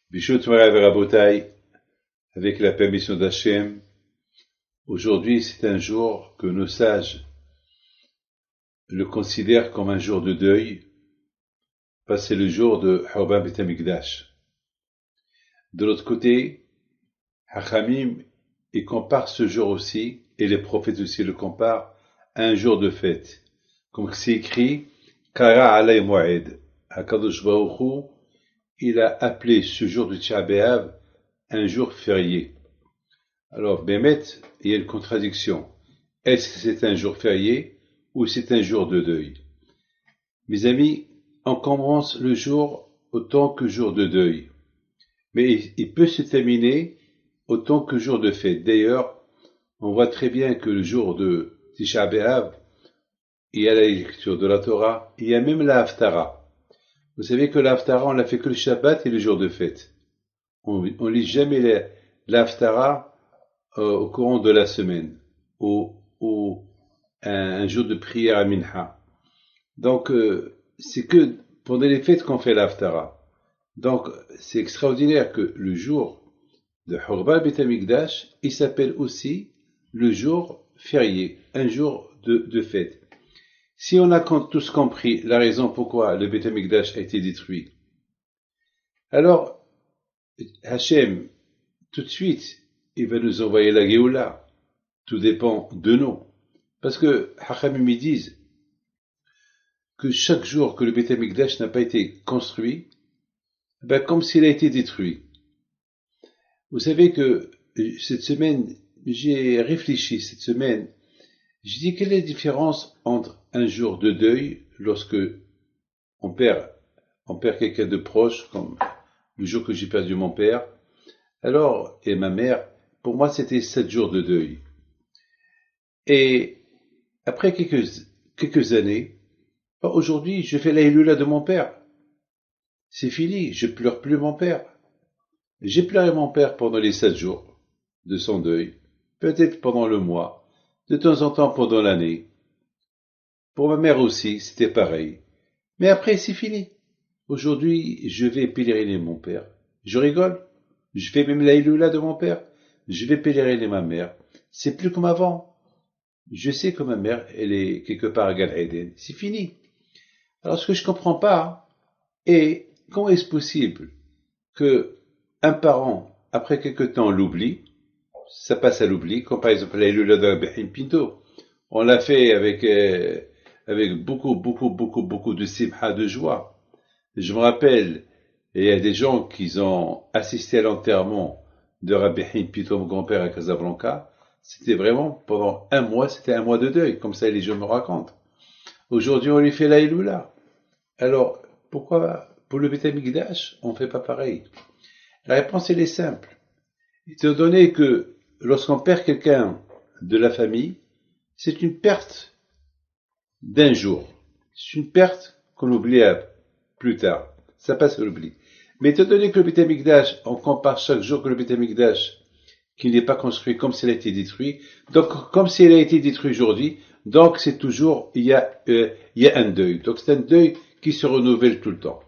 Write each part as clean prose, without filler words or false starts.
Bishot Marav Rabotai, avec la permission d'Hachem, aujourd'hui c'est un jour que nos sages le considèrent comme un jour de deuil, parce que c'est le jour de Hurban Bet HaMikdash. De l'autre côté, Hachamim, ils comparent ce jour aussi, et les prophètes aussi le comparent, à un jour de fête. Comme c'est écrit, Kara alay Moed, HaKadosh Baruch Hu, il a appelé ce jour de Tisha B'Av un jour férié. Alors, Bémet, il y a une contradiction. Est-ce que c'est un jour férié ou c'est un jour de deuil? Mes amis, on commence le jour autant que jour de deuil. Mais il peut se terminer autant que jour de fête. D'ailleurs, on voit très bien que le jour de Tisha B'Av, il y a la lecture de la Torah, il y a même la Haftara. Vous savez que la Haftara, on l'a fait que le Shabbat et le jour de fête. On lit jamais la Haftara au courant de la semaine, ou un jour de prière à Minha. Donc, c'est que pendant les fêtes qu'on fait la Haftara. Donc, c'est extraordinaire que le jour de Hurban Bet HaMikdash, il s'appelle aussi le jour férié, un jour de fête. Si on a tous compris la raison pourquoi le Bet HaMikdash a été détruit, alors Hachem, tout de suite, il va nous envoyer la Géoula. Tout dépend de nous. Parce que Hachamim disent que chaque jour que le Bet HaMikdash n'a pas été construit, ben comme s'il a été détruit. Vous savez que cette semaine, j'ai réfléchi cette semaine, j'ai dit quelle est la différence entre un jour de deuil, lorsque on perd quelqu'un de proche, comme le jour que j'ai perdu mon père, alors, et ma mère, pour moi c'était 7 jours de deuil. Et après quelques années, aujourd'hui je fais la Hilula de mon père. C'est fini, je pleure plus mon père. J'ai pleuré mon père pendant les 7 jours de son deuil, peut-être pendant le mois, de temps en temps pendant l'année. Pour ma mère aussi, c'était pareil. Mais après, c'est fini. Aujourd'hui, je vais pèleriner mon père. Je rigole. Je fais même la Hilula de mon père. Je vais pèleriner ma mère. C'est plus comme avant. Je sais que ma mère, elle est quelque part à Gan Eden. C'est fini. Alors, ce que je comprends pas, est comment est-ce possible que un parent, après quelque temps, l'oublie, ça passe à l'oubli, comme par exemple la Hilula de Rabbi Pinto. On l'a fait avec beaucoup de simha, de joie. Je me rappelle, il y a des gens qui ont assisté à l'enterrement de Rabbi Pinto, mon grand-père à Casablanca. C'était vraiment, pendant un mois, c'était un mois de deuil, comme ça les gens me racontent. Aujourd'hui, on lui fait la Hilula. Alors, pourquoi, pour le Bet HaMikdash, on ne fait pas pareil? La réponse, elle est simple. Étant donné que lorsqu'on perd quelqu'un de la famille, c'est une perte d'un jour. C'est une perte qu'on oublie plus tard. Ça passe à l'oubli. Mais étant donné que le Bet HaMikdash, on compare chaque jour que le Bet HaMikdash, qui n'est pas construit comme s'il a été détruit, donc comme s'il a été détruit aujourd'hui, donc c'est toujours, il y a un deuil. Donc c'est un deuil qui se renouvelle tout le temps.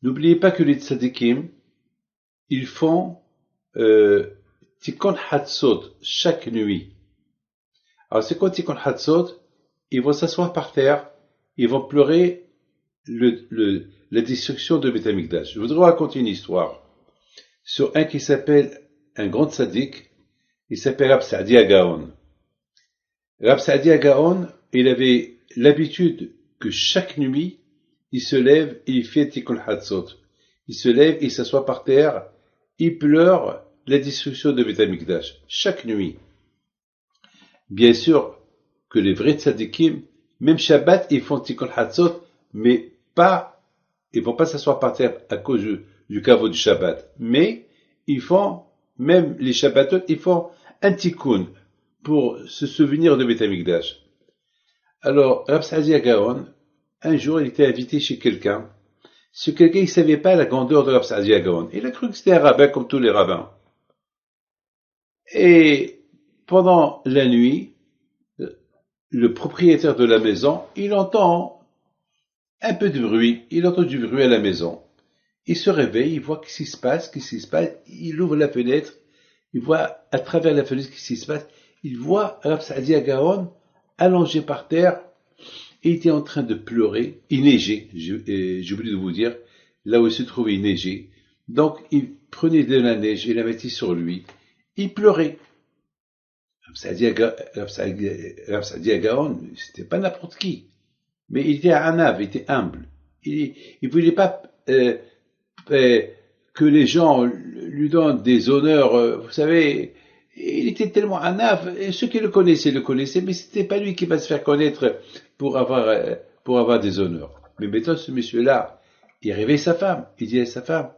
N'oubliez pas que les tzadikim, ils font Tikkun Hatzot chaque nuit. Alors c'est quoi Tikkun Hatzot? Ils vont s'asseoir par terre, ils vont pleurer la destruction de Bet HaMikdash. Je voudrais raconter une histoire sur un qui s'appelle un grand tzaddik, il s'appelle Rab Saadia Gaon. Rab Saadia Gaon, il avait l'habitude que chaque nuit, il se lève et il fait Tikkun Hatzot. Il se lève, il s'assoit par terre, il pleure la destruction de Bet HaMikdash, chaque nuit. Bien sûr que les vrais tzadikim, même Shabbat, ils font Tikkun Hatzot, mais ils vont pas s'asseoir par terre à cause du caveau du Shabbat. Mais, ils font, même les Shabbatot, ils font un Tikkun pour se souvenir de Bet HaMikdash. Alors, Rab Saadia Gaon, un jour, il était invité chez quelqu'un. Ce quelqu'un, il savait pas la grandeur de Rab Saadia Gaon. Il a cru que c'était un rabbin comme tous les rabbins. Et pendant la nuit, le propriétaire de la maison, il entend un peu de bruit. Il entend du bruit à la maison. Il se réveille, il voit qu'est-ce qui se passe, il ouvre la fenêtre, il voit à travers la fenêtre qu'est-ce qui se passe, il voit Rav Saadia Gaon allongé par terre, et il était en train de pleurer, il neigeait, j'ai oublié de vous dire, là où il se trouvait il neigeait, donc il prenait de la neige et la mettait sur lui, il pleurait. Rav Saadia Gaon, c'était pas n'importe qui, mais il était anav, il était humble, il voulait pas que les gens lui donnent des honneurs, vous savez, il était tellement anav, et ceux qui le connaissaient, mais c'était pas lui qui va se faire connaître pour avoir des honneurs. Mais maintenant, ce monsieur-là, il réveille sa femme, il dit à sa femme,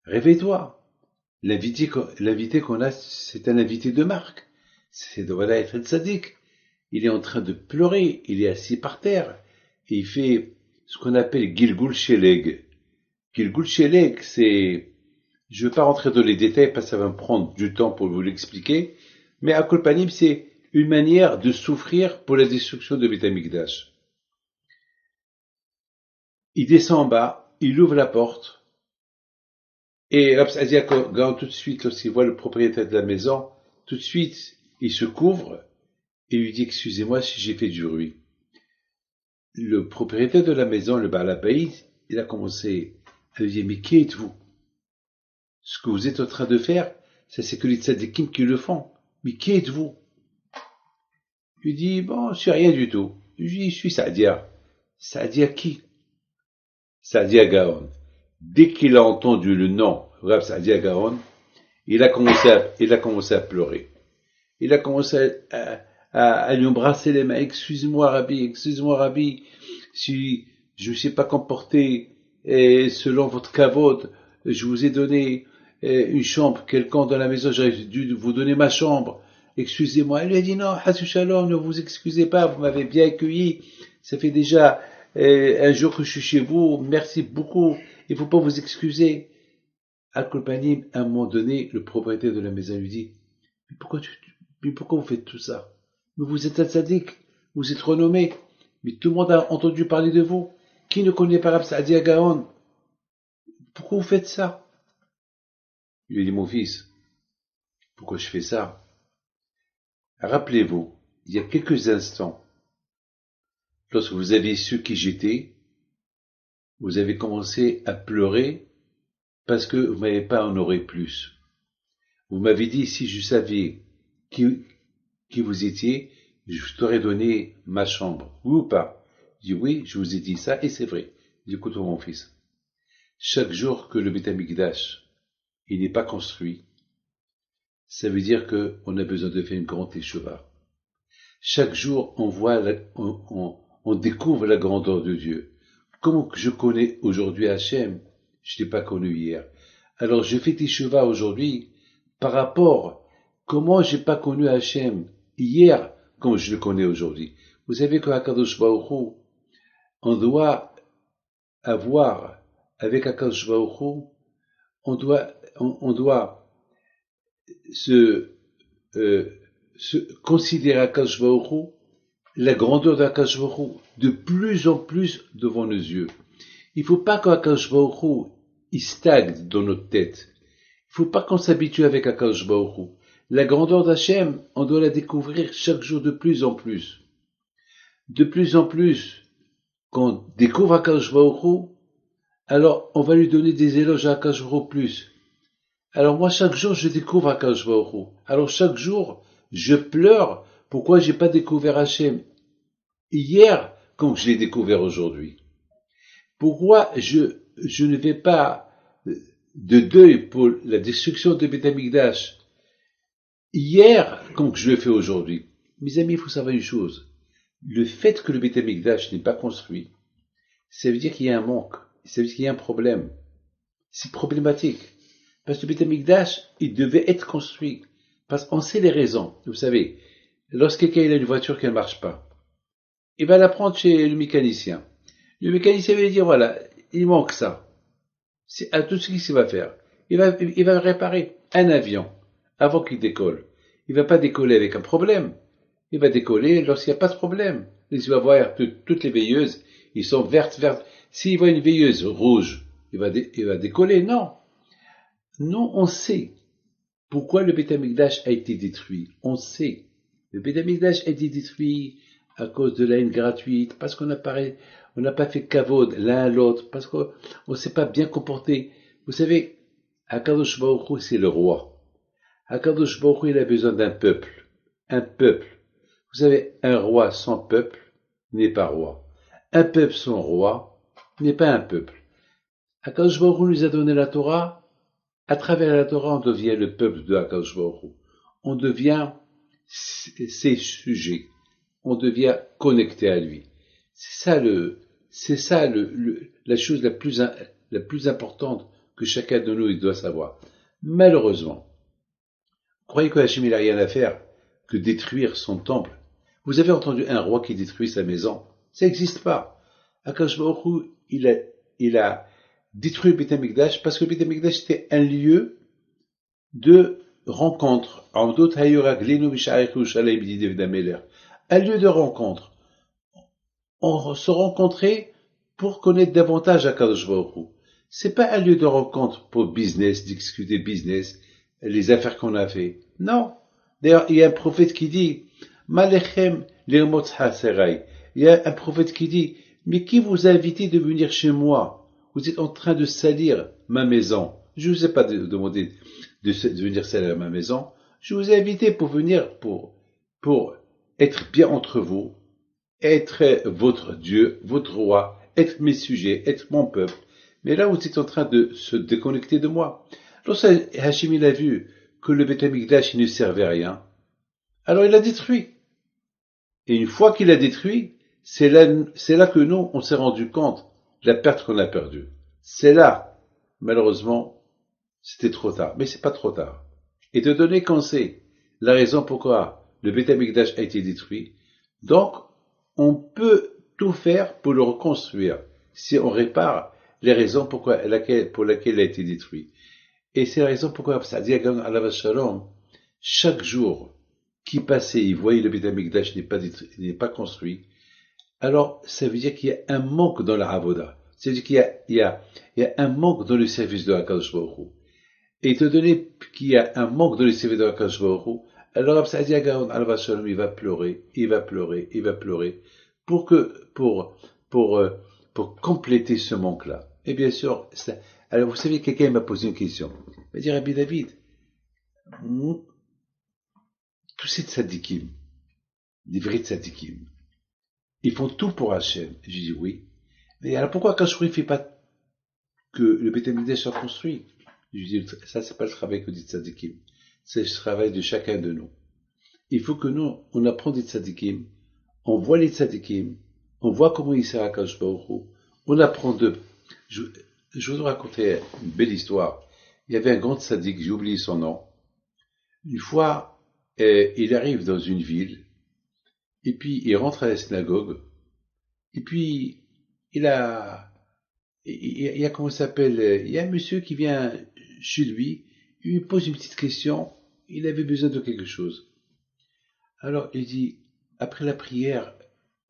réveille-toi. L'invité qu'on a, c'est un invité de marque. C'est voilà être tzaddik. Il est en train de pleurer, il est assis par terre, et il fait ce qu'on appelle Gilgul Sheleg. Gilgul Sheleg, c'est, je ne veux pas rentrer dans les détails parce que ça va me prendre du temps pour vous l'expliquer, mais à Kolpanim, c'est une manière de souffrir pour la destruction de Beit HaMikdash. Il descend en bas, il ouvre la porte, et Rav Saadia Gaon, tout de suite, lorsqu'il voit le propriétaire de la maison, tout de suite, il se couvre et lui dit, excusez-moi si j'ai fait du bruit. Le propriétaire de la maison, le Baal HaBayit, il a commencé à lui dire, mais qui êtes-vous? Ce que vous êtes en train de faire, ça c'est que les tzadikim qui le font. Mais qui êtes-vous? Il dit, bon, je suis rien du tout. Je dis, je suis Saadia. Saadia qui? Saadia Gaon. Dès qu'il a entendu le nom Rav Saadia Gaon, il a commencé à pleurer. Il a commencé à lui embrasser les mains. Excuse-moi, Rabbi, si je ne sais pas comporté selon votre kavod, je vous ai donné une chambre quelconque dans la maison, j'aurais dû vous donner ma chambre. Excusez-moi. Elle lui a dit non, Hasu Shalom, ne vous excusez pas, vous m'avez bien accueilli. Ça fait déjà un jour que je suis chez vous, merci beaucoup. Il ne faut pas vous excuser. Al-Kolpanim, à un moment donné, le propriétaire de la maison lui dit, mais pourquoi vous faites tout ça? Mais vous êtes un tzaddik, vous êtes renommé, mais tout le monde a entendu parler de vous. Qui ne connaît pas Rav Saadia Gaon? Pourquoi vous faites ça? Il lui dit, mon fils, pourquoi je fais ça? Rappelez-vous, il y a quelques instants, lorsque vous avez su qui j'étais, vous avez commencé à pleurer parce que vous ne m'avez pas honoré plus. Vous m'avez dit, si je savais qui vous étiez, je t'aurais donné ma chambre. Oui ou pas? Je dis oui, je vous ai dit ça, et c'est vrai. Je dis, écoute mon fils, chaque jour que le Beit HaMikdash, il n'est pas construit, ça veut dire qu'on a besoin de faire une grande teshuva. Chaque jour, on découvre la grandeur de Dieu. Comment je connais aujourd'hui Hachem, je ne l'ai pas connu hier. Alors je fais teshuva aujourd'hui par rapport comment j'ai pas connu Hachem hier comme je le connais aujourd'hui. Vous savez qu'à Kadosh Baruch Hu, on doit avoir avec Akadosh Baruch Hu, on doit se considérer Akadosh Baruch Hu, la grandeur d'Akadosh Baruch Hu, de plus en plus devant nos yeux. Il ne faut pas qu'Akadosh Baruch Hu, il stagne dans notre tête. Il ne faut pas qu'on s'habitue avec Akadosh Baruch Hu. La grandeur d'Hachem, on doit la découvrir chaque jour de plus en plus. De plus en plus, qu'on découvre Akadosh Baruch Hu, alors on va lui donner des éloges à Akadosh Baruch Hu plus. Alors moi, chaque jour, je découvre Akadosh Baruch Hu. Alors chaque jour, je pleure pourquoi j'ai pas découvert Hachem hier comme je l'ai découvert aujourd'hui. Pourquoi je ne fais pas de deuil pour la destruction de Beit HaMikdash hier comme je le fais aujourd'hui. Mes amis, il faut savoir une chose. Le fait que le Beit HaMikdash n'est pas construit, ça veut dire qu'il y a un manque, ça veut dire qu'il y a un problème. C'est problématique. Parce que le Beit HaMikdash, il devait être construit. Parce qu'on sait les raisons. Vous savez, lorsque quelqu'un a une voiture qui ne marche pas, il va la prendre chez le mécanicien. Le mécanicien va lui dire, voilà, il manque ça. C'est à tout ce qu'il va faire. Il va réparer un avion avant qu'il décolle. Il va pas décoller avec un problème. Il va décoller lorsqu'il n'y a pas de problème. Il va voir toutes les veilleuses, ils sont vertes. S'il voit une veilleuse rouge, il va décoller. Non. Nous, on sait pourquoi le Beth Amikdash a été détruit. On sait. Le Beth Amikdash a été détruit à cause de la haine gratuite, parce qu'on n'a pas fait kavod l'un à l'autre, parce qu'on ne s'est pas bien comporté. Vous savez, Akadosh Baruch Hu, c'est le roi. Akadosh Baruch Hu, il a besoin d'un peuple. Un peuple. Vous savez, un roi sans peuple n'est pas roi. Un peuple sans roi n'est pas un peuple. Akadosh Baruch Hu nous a donné la Torah. À travers la Torah, on devient le peuple de Akadosh Baruch Hu. On devient ses sujets. On devient connecté à lui. C'est ça la chose la plus importante que chacun de nous doit savoir. Malheureusement, croyez que Hachem n'a rien à faire que détruire son temple. Vous avez entendu un roi qui détruit sa maison? Ça n'existe pas. Akadosh Baruch Hu, il a détruit le Beth Amikdash parce que le Beth Amikdash était un lieu de rencontre. Un lieu de rencontre. On se rencontrait pour connaître davantage Akadosh Baruch Hu. C'est pas un lieu de rencontre pour business, discuter business, les affaires qu'on a fait. Non. D'ailleurs, il y a un prophète qui dit, Malechem l'irmot haserai. Il y a un prophète qui dit, mais qui vous a invité de venir chez moi? Vous êtes en train de salir ma maison. Je ne vous ai pas demandé de venir salir ma maison. Je vous ai invité pour venir, pour être bien entre vous, être votre Dieu, votre roi, être mes sujets, être mon peuple. Mais là, vous êtes en train de se déconnecter de moi. Lorsque Hachem il a vu que le Beth Amikdash ne servait à rien, alors il l'a détruit. Et une fois qu'il l'a détruit, c'est là que nous, on s'est rendu compte de la perte qu'on a perdue. C'est là, malheureusement, c'était trop tard. Mais c'est pas trop tard. Et te donner qu'on sait la raison pourquoi le Beth Amikdash a été détruit, donc on peut tout faire pour le reconstruire, si on répare les raisons pour laquelle il a été détruit. Et c'est la raison pourquoi, Alav Shalom, chaque jour qui passait, il voyait le Beth Amikdash n'est pas construit, alors ça veut dire qu'il y a un manque dans la Avoda. C'est-à-dire qu'il y a un manque dans le service de Akadosh Baruch Hu. Et étant donné qu'il y a un manque dans le service de Akadosh Baruch Hu, alors Alav Shalom, il va pleurer, pour compléter ce manque-là. Et bien sûr, alors vous savez, quelqu'un m'a posé une question. Il m'a dit, Rabbi David, tous ces tzadikim, des vrais tzadikim, ils font tout pour Hachem. J'ai dit oui. Mais alors pourquoi Akadosh Baruch Hu ne fait pas que le Beth Amikdash soit construit? Je dis, ça c'est pas le travail que dit tzadikim. C'est le travail de chacun de nous. Il faut que nous, on apprend des tzadikim, on voit les tzadikim, on voit comment ils servent à Akadosh Baruch Hu, on apprend d'eux. Je vais vous raconter une belle histoire. Il y avait un grand tzadik, j'ai oublié son nom. Une fois, il arrive dans une ville, et puis il rentre à la synagogue, et puis il y a comment ça s'appelle, il y a un monsieur qui vient chez lui, il lui pose une petite question, il avait besoin de quelque chose. Alors il dit, après la prière,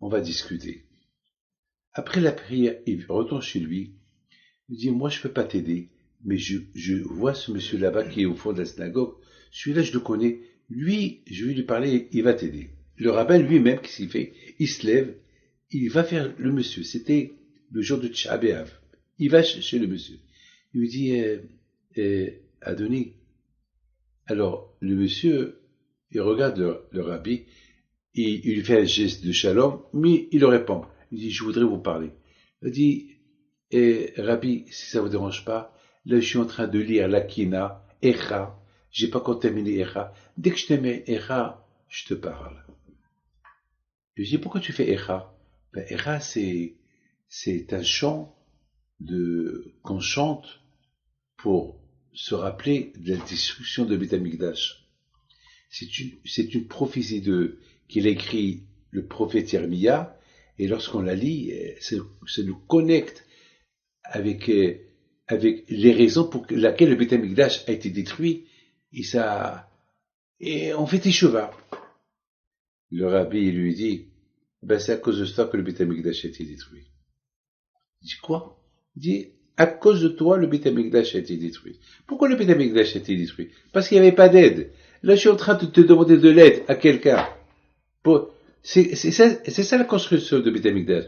on va discuter. Après la prière, il retourne chez lui, il dit, moi je peux pas t'aider, mais je vois ce monsieur là-bas qui est au fond de la synagogue, celui-là je le connais, lui, je vais lui parler, il va t'aider. Le rabbin lui-même, qu'est-ce qu'il fait? Il se lève, il va faire le monsieur, c'était le jour de Tisha B'Av. Il va chez le monsieur. Il lui dit, Adoni. Alors, le monsieur, il regarde le rabbi, et il lui fait un geste de shalom, mais il le répond. Il dit, je voudrais vous parler. Il dit, Rabbi, si ça vous dérange pas, là, je suis en train de lire l'Akina, Echa. J'ai pas encore terminé Echa. Dès que je termine Echa, je te parle. Je lui dis, pourquoi tu fais Echa? Ben, Echa, c'est un chant qu'on chante pour se rappeler de la destruction de Beth Amikdash. C'est une prophétie qu'il a écrit le prophète Yermia, et lorsqu'on la lit, ça nous connecte avec les raisons pour lesquelles le Beth Amikdash a été détruit, et on fait Teshuvah. Le rabbi lui dit, ben c'est à cause de ça que le Beth Amikdash a été détruit. Il dit quoi? Il dit, À cause de toi, le Beth Amikdash a été détruit. Pourquoi le Beth Amikdash a été détruit? Parce qu'il n'y avait pas d'aide. Là, je suis en train de te demander de l'aide à quelqu'un. C'est ça la construction de Beth Amikdash.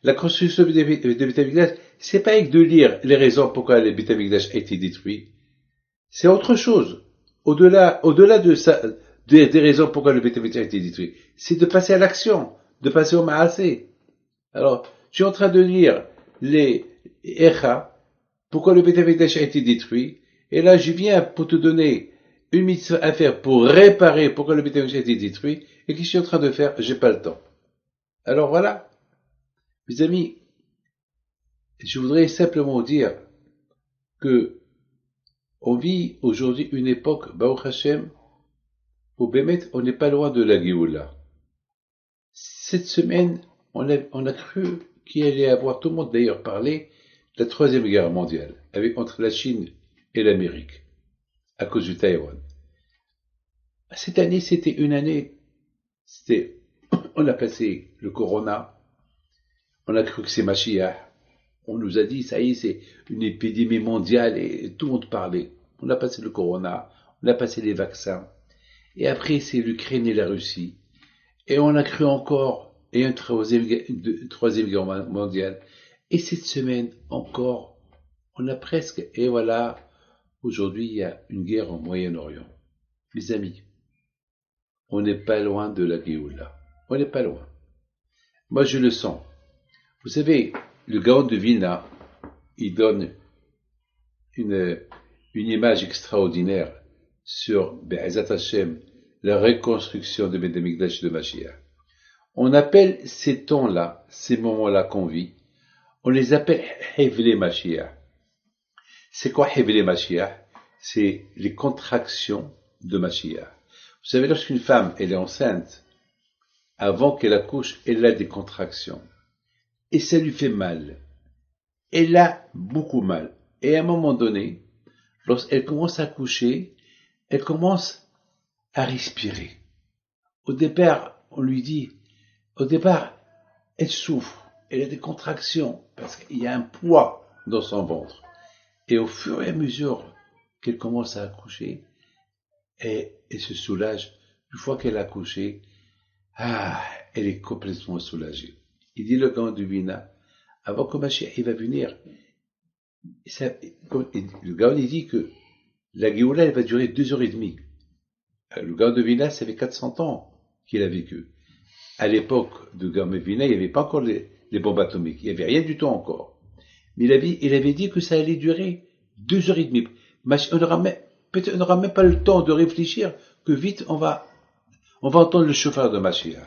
La construction de Beth Amikdash, c'est pas avec de lire les raisons pourquoi le Beth Amikdash a été détruit. C'est autre chose. Au-delà de ça, des raisons pourquoi le Beth Amikdash a été détruit. C'est de passer à l'action, de passer au Maasé. Alors, je suis en train de lire les Echa, pourquoi le Beth Amikdash a été détruit, et là je viens pour te donner une mitzvah à faire pour réparer pourquoi le Beth Amikdash a été détruit, et qu'est-ce que je suis en train de faire? J'ai pas le temps. Alors voilà, mes amis, je voudrais simplement dire que on vit aujourd'hui une époque, Baruch Hashem, où Bémet, on n'est pas loin de la Géoula. Cette semaine, on a cru qu'il allait avoir, tout le monde d'ailleurs parlait, de la Troisième Guerre mondiale, entre la Chine et l'Amérique, à cause du Taïwan. Cette année, c'était une année, on a passé le Corona, on a cru que c'est Mashiach, on nous a dit, ça y est, c'est une épidémie mondiale, et tout le monde parlait. On a passé le Corona, on a passé les vaccins, et après, c'est l'Ukraine et la Russie, et on a cru encore, et une troisième guerre mondiale, et cette semaine, encore, on a presque, et voilà, aujourd'hui, il y a une guerre au Moyen-Orient. Mes amis, on n'est pas loin de la Géoula. On n'est pas loin. Moi, je le sens. Vous savez, le Gaon de Vilna, il donne une image extraordinaire sur Be'ezat Hashem, la reconstruction de Beth Amikdash de Mashiach. On appelle ces temps-là, ces moments-là qu'on vit, on les appelle Hevle Mashiach. C'est quoi Hevle Mashiach? C'est les contractions de Mashiach. Vous savez, lorsqu'une femme, elle est enceinte, avant qu'elle accouche, elle a des contractions. Et ça lui fait mal. Elle a beaucoup mal. Et à un moment donné, lorsqu'elle commence à accoucher, elle commence à respirer. Au départ, on lui dit, elle souffre, elle a des contractions, parce qu'il y a un poids dans son ventre. Et au fur et à mesure qu'elle commence à accoucher, elle se soulage. Une fois qu'elle a accouché, elle est complètement soulagée. Il dit le Gaon de Vilna, avant que Mashiach va venir, le Gaon il dit que la Géoula elle va durer 2 heures et demie. Le Gaon de Vilna, ça fait 400 ans qu'il a vécu. À l'époque de Gaon de Vilna, il n'y avait pas encore les bombes atomiques, il n'y avait rien du tout encore. Mais il avait dit que ça allait durer 2 heures et demie. Peut-être on n'aura même pas le temps de réfléchir que vite on va entendre le chauffeur de Mashiach.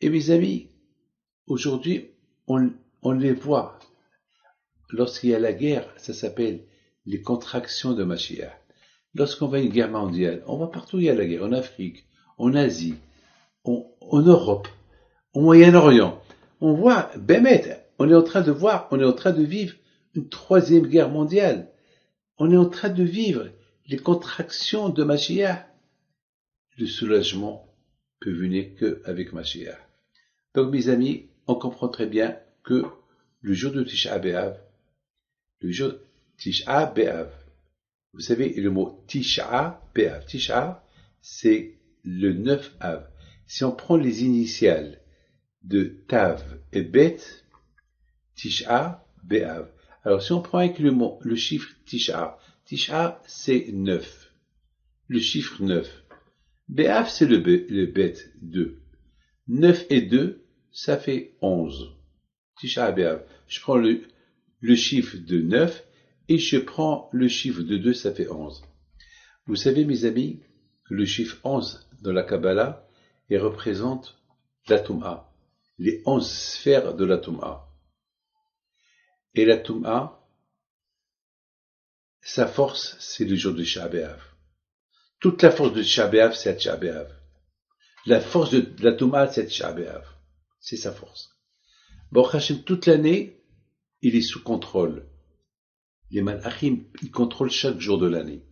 Et mes amis, aujourd'hui, on les voit. Lorsqu'il y a la guerre, ça s'appelle les contractions de Mashiach. Lorsqu'on va à une guerre mondiale, on va partout où il y a la guerre, en Afrique, en Asie, en Europe, au Moyen-Orient. On voit, on est en train de vivre une troisième guerre mondiale. On est en train de vivre les contractions de Mashiach. Le soulagement peut venir qu'avec Mashiach. Donc, mes amis, on comprend très bien que le jour de Tisha B'Av, vous savez le mot Tisha B'Av. Tisha, c'est le 9 Av. Si on prend les initiales de Tav et Bet, Tisha B'Av. Alors, si on prend avec le chiffre Tisha c'est 9. Le chiffre 9. B'Av, c'est le Bet 2. 9 et 2, ça fait 11. Tisha B'Av. Je prends le chiffre de 9 et je prends le chiffre de 2, ça fait 11. Vous savez, mes amis, que le chiffre 11 dans la Kabbalah, il représente la Toum'a, les 11 sphères de la Toum'a. Et la Toum'a, sa force, c'est le jour de Tisha B'Av. Toute la force de Tisha B'Av, c'est Tisha B'Av. La force de la Toum'a, c'est Tisha B'Av. C'est sa force. Baruch Hashem, toute l'année, il est sous contrôle. Les Malachim, ils contrôlent chaque jour de l'année.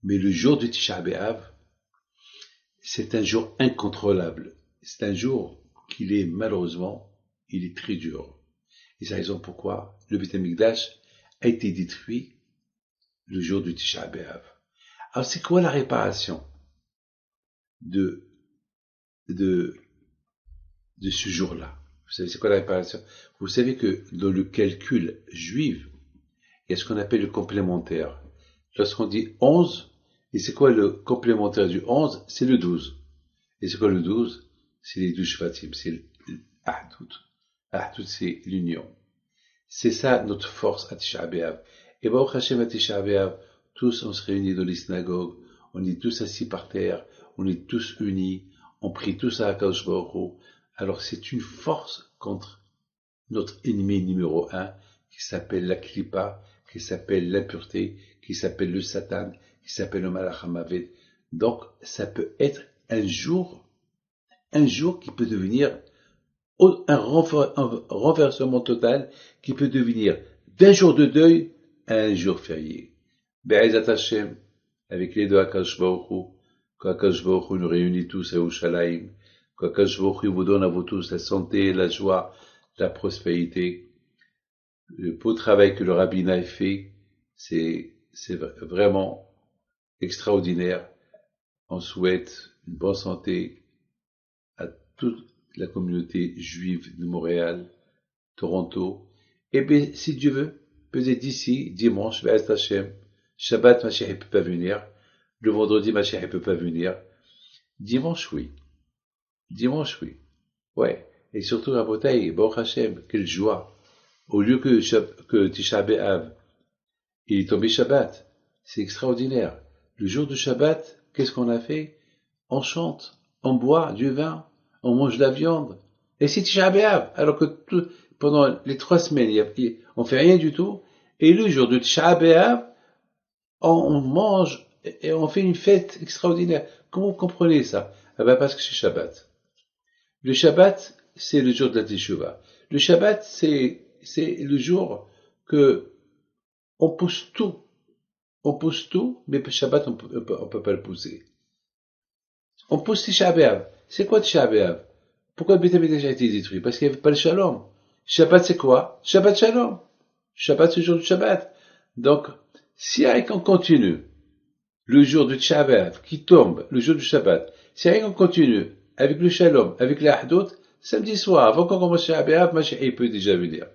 Mais le jour de Tisha B'Av, c'est un jour incontrôlable. C'est un jour qu'il est, malheureusement, il est très dur. Et c'est la raison pourquoi le Beth Amikdash a été détruit le jour du Tisha B'Av. Alors c'est quoi la réparation de ce jour-là? Vous savez c'est quoi la réparation? Vous savez que dans le calcul juif, il y a ce qu'on appelle le complémentaire. Lorsqu'on dit 11, et c'est quoi le complémentaire du 11? C'est le 12. Et c'est quoi le 12? C'est les 12 Shvatim, c'est l'Ahdout. Ahdout, c'est l'union. C'est ça notre force à Tisha B'Av. Et Baruch Hashem à Tisha B'Av, tous on se réunit dans les synagogues, on est tous assis par terre, on est tous unis, on prie tous à Akadosh Baruch Hu. Alors c'est une force contre notre ennemi numéro un, qui s'appelle la Klippa, qui s'appelle l'impureté, qui s'appelle le Satan, qui s'appelle le Malach HaMavet. Donc ça peut être un jour qui peut devenir un renversement total, qui peut devenir d'un jour de deuil à un jour férié. Be'ezat Hashem, avec les deux Akadosh Baruch Hu, qu'Akadosh Baruch Hu nous réunit tous à Yerushalayim, qu'Akadosh Baruch Hu vous donne à vous tous la santé, la joie, la prospérité. Le beau travail que le rabbin a fait, c'est vraiment extraordinaire. On souhaite une bonne santé à toute la communauté juive de Montréal, Toronto. Et bien, si Dieu veut, peut-être d'ici, dimanche, Be'ez Hashem, Shabbat, Mashiach ne peut pas venir. Le vendredi, Mashiach ne peut pas venir. Dimanche, oui. Dimanche, oui. Ouais. Et surtout, à Botaï, Baruch Hashem, quelle joie. Au lieu que Tisha B'Av, il est tombé Shabbat. C'est extraordinaire. Le jour du Shabbat, qu'est-ce qu'on a fait? On chante, on boit du vin, on mange de la viande. Et c'est Tisha B'Av, alors que pendant les 3 semaines, on fait rien du tout. Et le jour de Tisha B'Av, on mange et on fait une fête extraordinaire. Comment vous comprenez ça? Ah ben parce que c'est Shabbat. Le Shabbat, c'est le jour de la Teshuvah. Le Shabbat, c'est le jour que on pousse tout. On pousse tout, mais le Shabbat, on peut pas le pousser. On pousse Tisha B'Av. C'est quoi Tisha B'Av? Pourquoi le Beth Amikdash a été détruit? Parce qu'il n'y avait pas le Shalom. Shabbat, c'est quoi? Shabbat Shalom. Shabbat, c'est le jour du Shabbat. Donc, si avec on continue, le jour du Tisha B'Av, qui tombe, le jour du Shabbat, si avec on continue, avec le Shalom, avec l'Ahdout, samedi soir, avant qu'on commence Tisha B'Av, Mashiach peut déjà venir.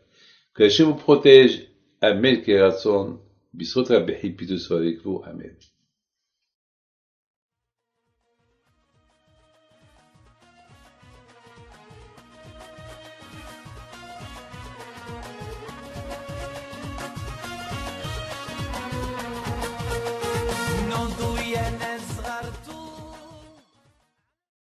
Que Hashem vous protège. Amen, Keratzon. Bisrot Rabbi, puis de soit avec vous. Amen.